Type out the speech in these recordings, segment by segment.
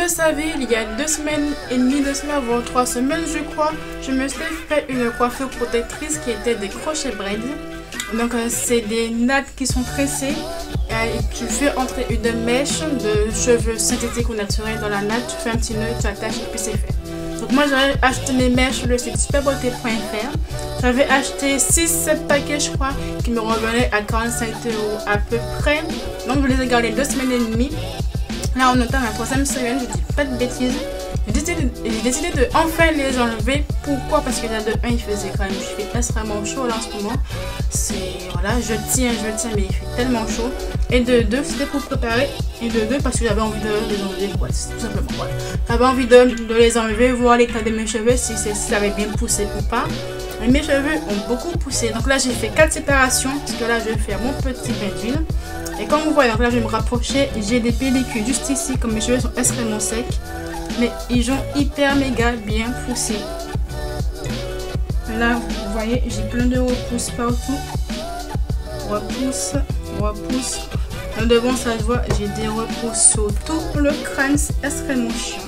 le savez, il y a 2 semaines et demie de cela, voire 3 semaines je crois, je me suis fait une coiffure protectrice qui était des crochets braids. Donc c'est des nattes qui sont tressées et tu fais entrer une mèche de cheveux synthétiques ou naturels dans la natte, tu fais un petit nœud, tu attaches et puis c'est fait. Donc moi j'avais acheté mes mèches sur le site superbeauté.fr. J'avais acheté 6-7 paquets je crois qui me revenaient à 45 € à peu près. Donc je les ai gardés 2 semaines et demie. Là on entame la 3e semaine, je dis pas de bêtises. J'ai décidé de enfin les enlever. Pourquoi? Parce que là de 1 il faisait quand même, je fais extrêmement chaud là en ce moment. C'est voilà, je tiens mais il fait tellement chaud. Et de 2 c'était pour préparer. Et de 2 parce que j'avais envie de les enlever. Ouais, tout simplement. Voilà. J'avais envie de les enlever, voir l'état de mes cheveux, si ça avait bien poussé ou pas. Et mes cheveux ont beaucoup poussé. Donc là j'ai fait 4 séparations. Parce que là je vais faire mon petit bain d'huile. Et comme vous voyez, donc là je vais me rapprocher. J'ai des pellicules juste ici, comme mes cheveux sont extrêmement secs. Mais ils ont hyper méga bien poussé. Là vous voyez, j'ai plein de repousses partout. Repousse. Devant ça se voit, j'ai des repousses sur tout le crâne, c'est extrêmement chiant.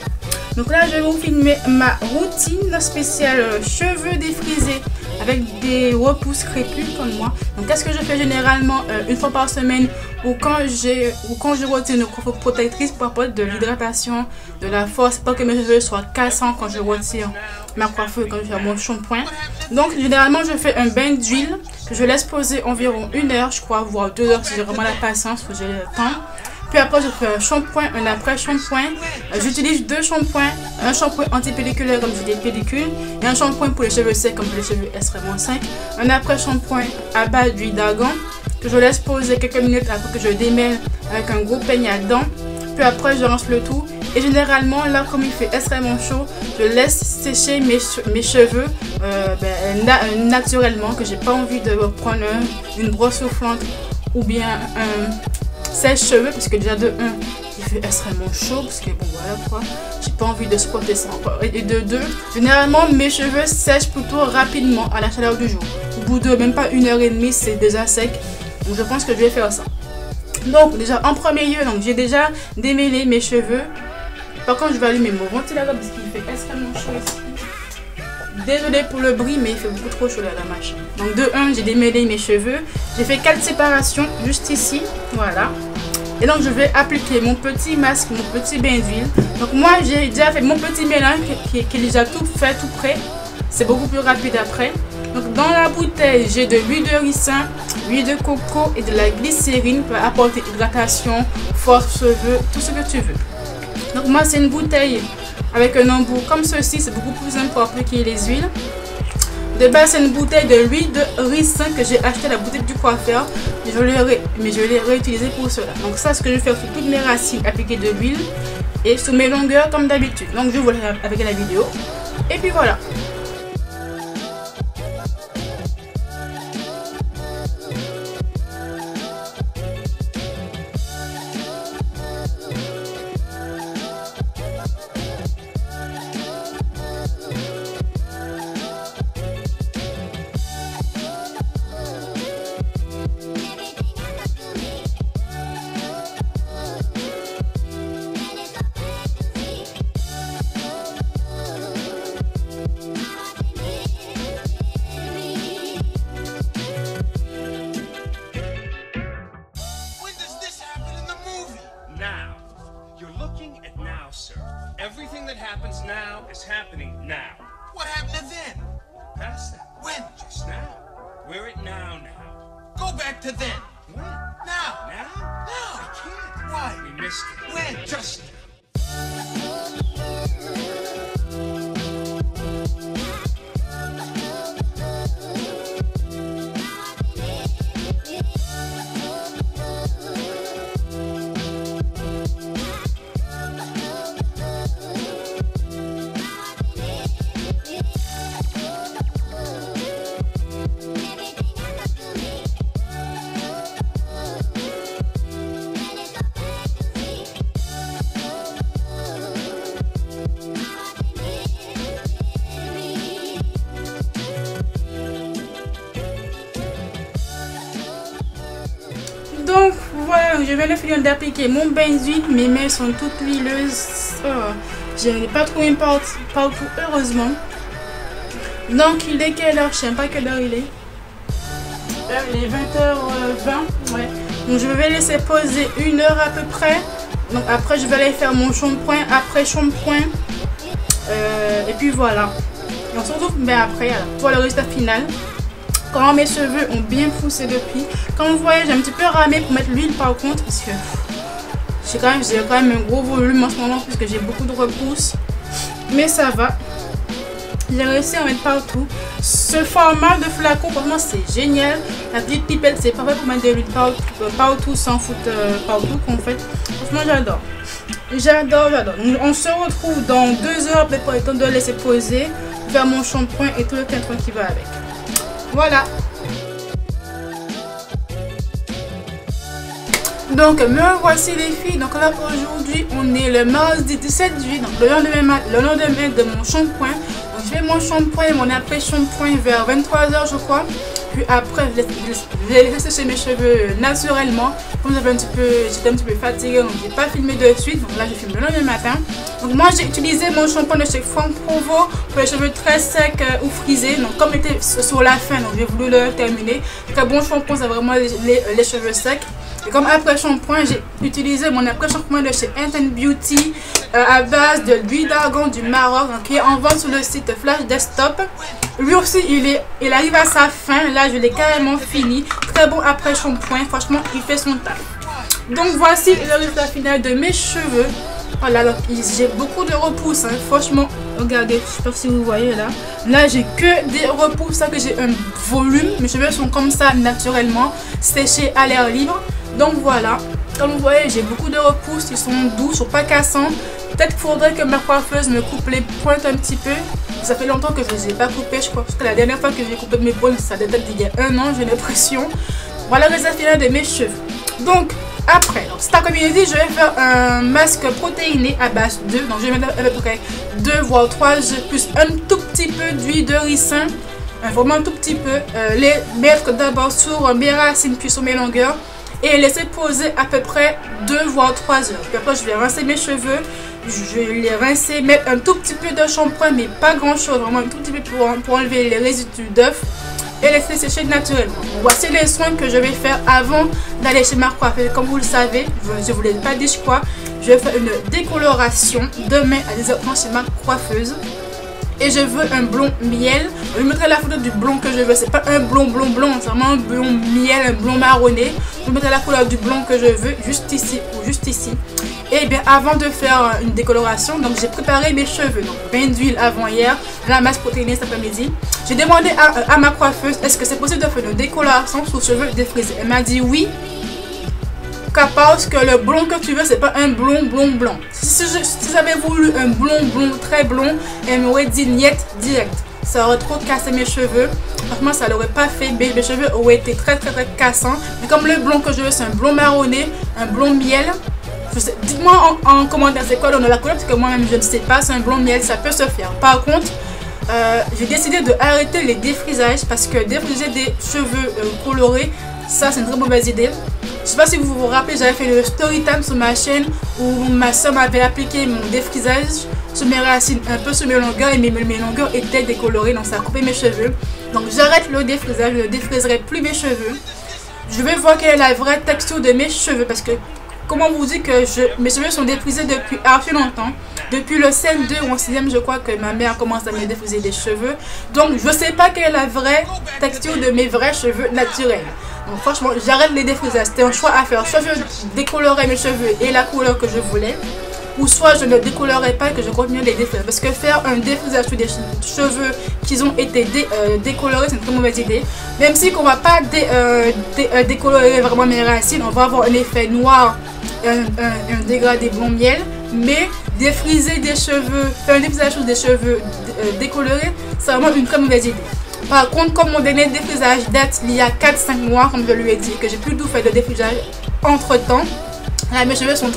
Donc là je vais vous filmer ma routine spéciale cheveux défrisés avec des repousses crépus comme moi. Donc qu'est-ce que je fais généralement une fois par semaine ou quand je retire une coiffure protectrice pour apporter de l'hydratation, de la force, pas que mes cheveux soient cassants quand je retire ma coiffure, quand je fais mon shampoing. Donc généralement je fais un bain d'huile que je laisse poser environ 1 heure je crois, voire 2 heures si j'ai vraiment la patience ou j'ai le temps. Puis après je fais un shampoing, un après shampoing. J'utilise 2 shampoings, un shampoing antipelliculaire comme j'ai des pellicules et un shampoing pour les cheveux secs comme j'ai les cheveux extrêmement secs. Un après shampoing à base d'huile d'argan que je laisse poser quelques minutes après que je démêle avec un gros peigne à dents. Puis après je rince le tout et généralement là comme il fait extrêmement chaud, je laisse sécher mes cheveux naturellement, que j'ai pas envie de prendre une brosse soufflante ou bien un sèche-cheveux parce que déjà de 1 il fait extrêmement chaud parce que bon voilà quoi, j'ai pas envie de supporter ça encore. Et de 2, généralement mes cheveux sèchent plutôt rapidement à la chaleur du jour. Au bout de même pas 1h30 c'est déjà sec. Donc je pense que je vais faire ça. Donc déjà en premier lieu, donc j'ai déjà démêlé mes cheveux. Par contre je vais allumer mon ventilateur parce qu'il fait extrêmement chaud ici. Désolée pour le bruit mais il fait beaucoup trop chaud là la machine. Donc de 1 j'ai démêlé mes cheveux. J'ai fait 4 séparations juste ici. Voilà. Et donc je vais appliquer mon petit masque, mon petit bain d'huile. Donc moi j'ai déjà fait mon petit mélange qui est déjà tout fait, tout prêt. C'est beaucoup plus rapide après. Donc dans la bouteille j'ai de l'huile de ricin, l'huile de coco et de la glycérine pour apporter hydratation, force cheveux, tout ce que tu veux. Donc moi c'est une bouteille avec un embout comme ceci, c'est beaucoup plus simple pour appliquer les huiles. De base c'est une bouteille de l'huile de ricin que j'ai acheté à la boutique du coiffeur, mais je l'ai réutilisé pour cela. Donc ça, ce que je fais sur toutes mes racines, appliquer de l'huile et sur mes longueurs comme d'habitude. Donc je vous laisse avec la vidéo et puis voilà. Everything that happens now is happening now. What happened to then? Past that. When? Just now. We're at now. Go back to then. When? Now. Now? Now. I can't. Why? We missed it. When? Just now. Donc voilà, je viens de finir d'appliquer mon bain d'huile. Mes mains sont toutes huileuses. Je n'ai pas trouvé partout, heureusement. Donc il est quelle heure? Je sais pas quelle heure il est. Il est 20h20. Ouais. Donc je vais laisser poser 1 heure à peu près. Donc après je vais aller faire mon shampoing. Après shampoing. Et puis voilà. Et on se retrouve après pour le résultat final. Quand mes cheveux ont bien poussé depuis. Comme vous voyez, j'ai un petit peu ramé pour mettre l'huile par contre. Parce que j'ai quand même un gros volume en ce moment. Parce que j'ai beaucoup de repousse. Mais ça va. J'ai réussi à en mettre partout. Ce format de flacon, vraiment c'est génial. La petite pipette, c'est parfait pour mettre de l'huile partout sans foutre partout qu'on fait. Franchement, j'adore. J'adore. Donc, on se retrouve dans 2 heures, peut-être pour le temps de laisser poser, faire mon shampoing et tout le tintouin qui va avec. Voilà. Donc me voici les filles. Donc là aujourd'hui on est le mardi 17 juillet. Donc le lendemain de mon shampoing. Donc je fais mon shampoing, mon après shampoing vers 23h je crois. Puis après je vais laisser sécher mes cheveux naturellement. Comme j'étais un petit peu fatiguée, donc j'ai pas filmé de suite. Donc là je filme le lendemain matin. Donc moi j'ai utilisé mon shampoing de chez Franck Provo pour les cheveux très secs ou frisés. Donc comme il était sur la fin, donc j'ai voulu le terminer. Très bon shampoing, c'est vraiment les cheveux secs. Et comme après shampoing, j'ai utilisé mon après shampoing de chez Intent Beauty à base de l'huile d'argan du Maroc, donc, qui est en vente sur le site Flash Desktop. Lui aussi, il arrive à sa fin. Là, je l'ai carrément fini. Très bon après shampoing. Franchement, il fait son taf. Donc voici le résultat final de mes cheveux. Voilà, alors j'ai beaucoup de repousses. Hein. Franchement, regardez, je sais pas si vous voyez là. Là, j'ai que des repousses. Ça que j'ai un volume. Mes cheveux sont comme ça naturellement, séchés à l'air libre. Donc voilà, comme vous voyez, j'ai beaucoup de repousses, ils sont doux, ils sont pas cassants. Peut-être qu'il faudrait que ma coiffeuse me coupe les pointes un petit peu. Ça fait longtemps que je ne les ai pas coupées, je crois. Parce que la dernière fois que j'ai coupé mes pointes, ça date d'il y a 1 an, j'ai l'impression. Voilà le résultat final de mes cheveux. Donc, après, cet après-midi, je vais faire un masque protéiné à base d'œufs. Donc, je vais mettre à peu près 2 voire 3 œufs plus un tout petit peu d'huile de ricin. Vraiment un tout petit peu. Les mettre d'abord sur mes racines puis sur mes longueurs. Et laisser poser à peu près 2 voire 3 heures. Puis après je vais rincer mes cheveux. Je vais les rincer, mettre un tout petit peu de shampoing, mais pas grand chose, vraiment un tout petit peu pour enlever les résidus d'œufs. Et laisser sécher naturellement. Donc, voici les soins que je vais faire avant d'aller chez ma coiffeuse. Comme vous le savez, je ne vous l'ai pas dit je crois. Je vais faire une décoloration demain à 10h30 chez ma coiffeuse. Et je veux un blond miel. Je mettrai la photo du blond que je veux. C'est pas un blond, c'est vraiment un blond miel, un blond marronné. Je mettrai la couleur du blond que je veux, juste ici ou juste ici. Et bien avant de faire une décoloration, donc j'ai préparé mes cheveux. Donc bain d'huile avant hier, la masse protéinée cet après-midi. J'ai demandé à ma coiffeuse, est-ce que c'est possible de faire une décoloration sur cheveux défrisés. Elle m'a dit oui. Parce que le blond que tu veux, c'est pas un blond blanc. Si j'avais voulu un blond très blond, elle m'aurait dit niet direct. Ça aurait trop cassé mes cheveux. Franchement, ça l'aurait pas fait. Mes cheveux auraient été très cassants. Mais comme le blond que je veux, c'est un blond marronné, un blond miel. Dites-moi en commentaire c'est quoi la couleur, parce que moi-même je ne sais pas. C'est un blond miel, ça peut se faire. Par contre, j'ai décidé de arrêter les défrisages parce que défriser des cheveux colorés, ça c'est une très mauvaise idée. Je sais pas si vous vous rappelez, j'avais fait le story time sur ma chaîne où ma soeur m'avait appliqué mon défrisage sur mes racines, un peu sur mes longueurs, et mes longueurs étaient décolorées, donc ça a coupé mes cheveux. Donc j'arrête le défrisage, je ne défriserai plus mes cheveux. Je vais voir quelle est la vraie texture de mes cheveux parce que, comment vous dire que mes cheveux sont défrisés depuis assez longtemps. Depuis le CM2 ou en 6e, je crois que ma mère commence à me défriser des cheveux. Donc je ne sais pas quelle est la vraie texture de mes vrais cheveux naturels. Donc franchement, j'arrête les défrisages. C'était un choix à faire. Soit je décolorais mes cheveux et la couleur que je voulais, ou soit je ne décolorais pas et que je continue les défriser. Parce que faire un défrisage sur des cheveux qui ont été décolorés, c'est une très mauvaise idée. Même si on ne va pas décolorer vraiment mes racines, on va avoir un effet noir, un dégradé blond miel. Mais défriser des cheveux, faire un défrisage sur des cheveux décolorés, c'est vraiment une très mauvaise idée. Par contre, comme mon dernier défrisage date il y a 4-5 mois, comme je lui ai dit, que j'ai plus tout fait de défrisage entre temps, là, mes cheveux sont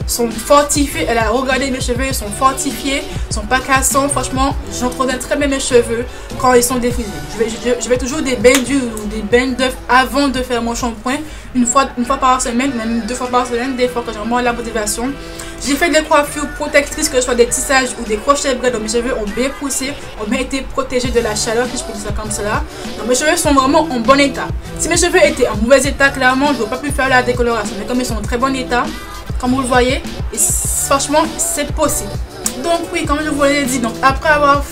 sont fortifiés. Elle a regardé mes cheveux, ils sont fortifiés, ils sont pas cassants. Franchement, j'entretiens très bien mes cheveux. quand ils sont défrisés. Je vais toujours des bains d'huile ou des bains d'œufs avant de faire mon shampoing, une fois par semaine, même 2 fois par semaine, des fois quand j'ai vraiment la motivation. J'ai fait des coiffures protectrices, que ce soit des tissages ou des crochets braids, donc mes cheveux ont bien poussé, ont bien été protégés de la chaleur, si je peux dire ça comme cela. Donc mes cheveux sont vraiment en bon état. Si mes cheveux étaient en mauvais état, clairement, je n'aurais pas pu faire la décoloration. Mais comme ils sont en très bon état, comme vous le voyez, et franchement, c'est possible. Donc oui, comme je vous l'ai dit, donc après avoir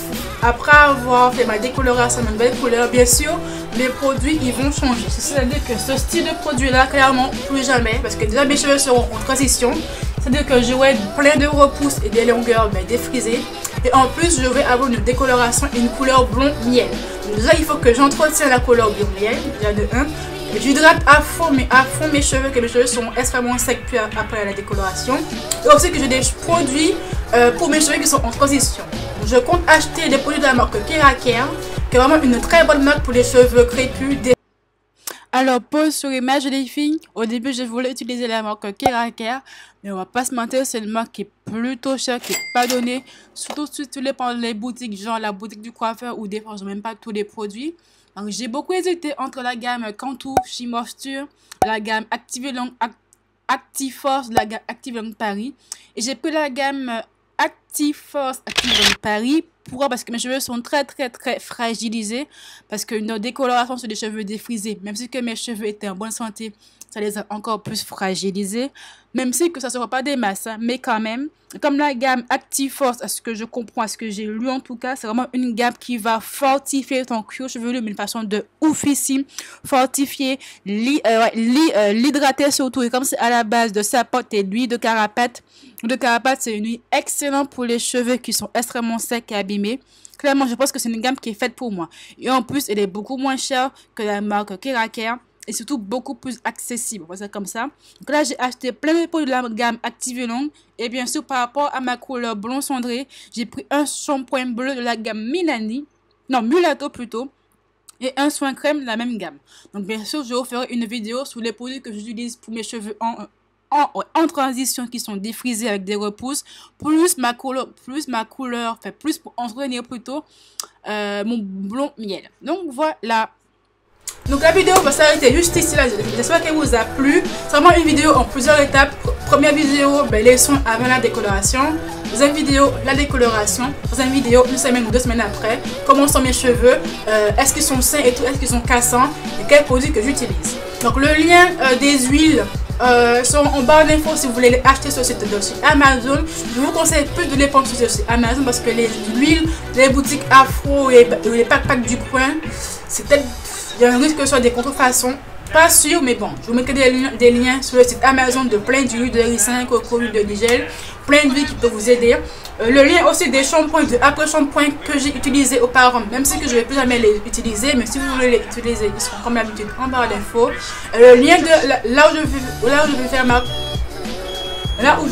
fait ma décoloration, ma nouvelle couleur, bien sûr, les produits ils vont changer. C'est-à-dire que ce style de produit là, clairement, plus jamais, parce que déjà mes cheveux seront en transition. C'est-à-dire que j'aurai plein de repousses et des longueurs défrisées. Et en plus, je vais avoir une décoloration et une couleur blond miel. Donc déjà, il faut que j'entretienne la couleur blond miel, déjà de 1. J'hydrate à fond mes cheveux, que mes cheveux sont extrêmement secs puis après la décoloration. Et aussi que j'ai des produits pour mes cheveux qui sont en transition. Je compte acheter des produits de la marque Keracare, qui est vraiment une très bonne marque pour les cheveux crépus. Alors, pause sur image les filles. Au début, je voulais utiliser la marque Keracare, mais on va pas se mentir, c'est une marque qui est plutôt chère, qui n'est pas donnée. Surtout si tu les prends dans les boutiques, genre la boutique du coiffeur ou des fois, je n'ai même pas tous les produits. Donc, j'ai beaucoup hésité entre la gamme Contour, She Moisture, la gamme Active Force, la gamme Active Long Paris. Et j'ai pris la gamme Active Force, Active Long Paris. Pourquoi? Parce que mes cheveux sont très fragilisés. Parce qu'une décoloration sur des cheveux défrisés, même si que mes cheveux étaient en bonne santé, ça les a encore plus fragilisés. Même si que ça ne sera pas des masses, hein, mais quand même. Comme la gamme Active Force, à ce que je comprends, à ce que j'ai lu en tout cas, c'est vraiment une gamme qui va fortifier ton cuir chevelu, mais d'une façon de oufissime. Fortifier, l'hydrater surtout. Et comme c'est à la base de sapote et d'huile de carapate, c'est une huile excellente pour les cheveux qui sont extrêmement secs et abîmés. Clairement, je pense que c'est une gamme qui est faite pour moi. Et en plus, elle est beaucoup moins chère que la marque Keracare. Et surtout beaucoup plus accessible, on va dire comme ça. Donc là, j'ai acheté plein de produits de la gamme Active Long. Et bien sûr, par rapport à ma couleur blond cendré, j'ai pris un shampoing bleu de la gamme Mulatto plutôt. Et un soin crème de la même gamme. Donc bien sûr, je vous ferai une vidéo sur les produits que j'utilise pour mes cheveux en transition qui sont défrisés avec des repousses. Plus ma couleur, plus pour entretenir plutôt mon blond miel. Donc voilà. Donc la vidéo va s'arrêter juste ici là. J'espère qu'elle vous a plu. C'est vraiment une vidéo en plusieurs étapes. Première vidéo, les soins avant la décoloration. Deuxième vidéo, la décoloration. Troisième vidéo, 1 semaine ou 2 semaines après. Comment sont mes cheveux, est-ce qu'ils sont sains et tout, est-ce qu'ils sont cassants et quels produits que j'utilise. Donc le lien des huiles sont en barre d'infos si vous voulez les acheter sur le site de chez Amazon. Je vous conseille plus de les prendre sur Amazon parce que les huiles, les boutiques Afro et les pack du coin, c'est peut-être... Il y a un risque que ce soit des contrefaçons. Pas sûr, mais bon, je vous mettrai des liens sur le site Amazon de plein d'huiles de ricin, coco, huile de nigel, plein d'huiles qui peuvent vous aider. Le lien aussi des shampoings, de après-shampoing que j'ai utilisé auparavant, même si que je ne vais plus jamais les utiliser, mais si vous voulez les utiliser, ils seront comme d'habitude en barre d'infos. Le lien de là où je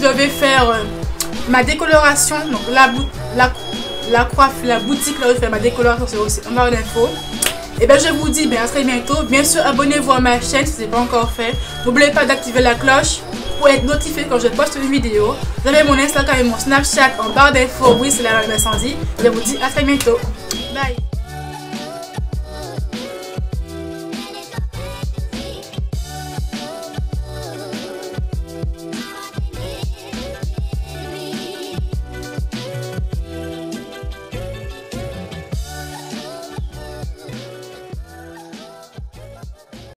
vais faire ma décoloration, donc la boutique là où je fais ma décoloration, c'est aussi en barre d'infos. Et bien je vous dis à très bientôt. Bien sûr, abonnez-vous à ma chaîne si ce n'est pas encore fait. N'oubliez pas d'activer la cloche pour être notifié quand je poste une vidéo. Vous avez mon Instagram et mon Snapchat en barre d'infos. Oui, c'est la même incendie. Je vous dis à très bientôt. Bye.